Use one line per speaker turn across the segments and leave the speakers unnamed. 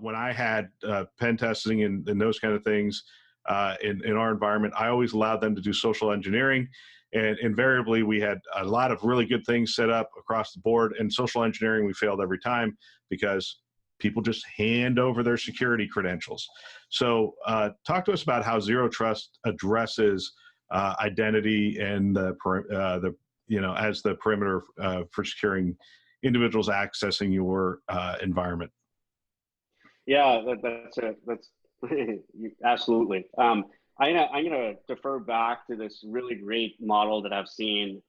When I had pen testing and those kind of things in our environment, I always allowed them to do social engineering. And invariably, we had a lot of really good things set up across the board. And social engineering, we failed every time because people just hand over their security credentials. So talk to us about how Zero Trust addresses identity and the as the perimeter for securing individuals accessing your environment.
Yeah, that's absolutely. I'm gonna defer back to this really great model that I've seen,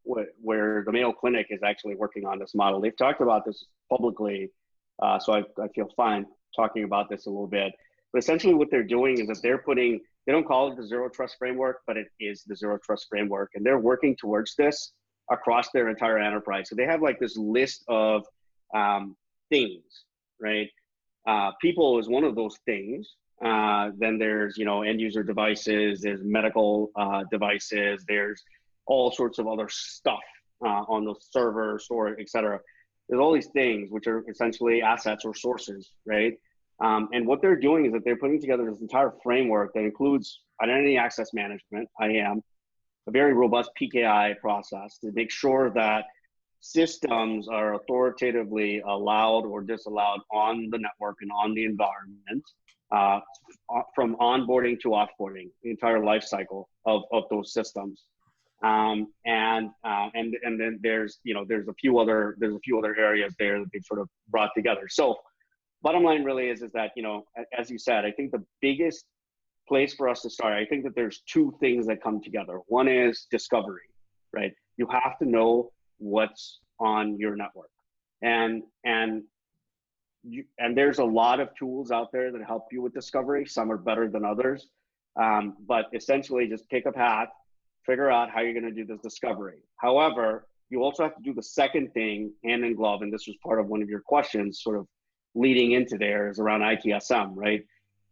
where the Mayo Clinic is actually working on this model. They've talked about this publicly, so I feel fine talking about this a little bit. But essentially, what they're doing is that they don't call it the Zero Trust framework, but it is the Zero Trust framework, and they're working towards this across their entire enterprise. So they have like this list of things, right? People is one of those things. Then there's, end user devices, there's medical devices, there's all sorts of other stuff on the server, store, et cetera. There's all these things which are essentially assets or sources, right? And what they're doing is that they're putting together this entire framework that includes identity access management, IAM, a very robust PKI process to make sure that systems are authoritatively allowed or disallowed on the network and on the environment, from onboarding to offboarding, the entire life cycle of those systems. And then there's a few other areas there that they've sort of brought together. So bottom line really is that, as you said, I think the biggest place for us to start, I think that there's two things that come together. One is discovery, right? You have to know what's on your network. And there's a lot of tools out there that help you with discovery. Some are better than others. But essentially just pick a path, figure out how you're going to do this discovery. However, you also have to do the second thing hand in glove. And this was part of one of your questions sort of leading into there, is around ITSM, right?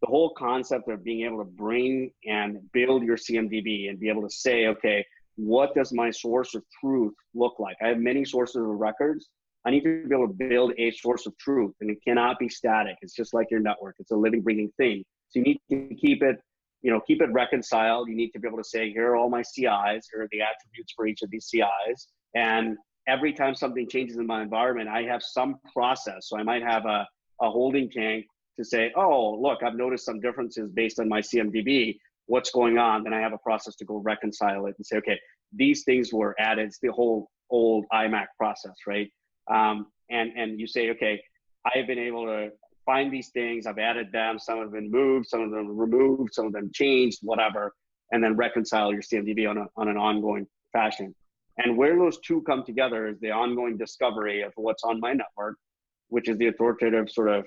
The whole concept of being able to bring and build your CMDB and be able to say, okay, what does my source of truth look like? I have many sources of records. I need to be able to build a source of truth, and it cannot be static. It's just like your network. It's a living, breathing thing. So you need to keep it reconciled. You need to be able to say, here are all my CIs, here are the attributes for each of these CIs. And every time something changes in my environment, I have some process. So I might have a holding tank to say, oh, look, I've noticed some differences based on my CMDB. What's going on? Then I have a process to go reconcile it and say, okay, these things were added. It's the whole old IMAC process, right? And you say, okay, I have been able to find these things. I've added them. Some have been moved, some of them removed, some of them changed, whatever, and then reconcile your CMDB on an ongoing fashion. And where those two come together is the ongoing discovery of what's on my network, which is the authoritative sort of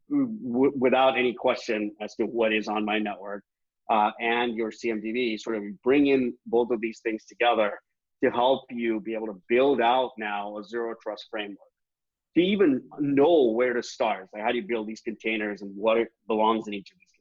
without any question as to what is on my network, and your CMDB, sort of bring in both of these things together to help you be able to build out now a Zero Trust framework. To even know where to start, like how do you build these containers and what belongs in each of these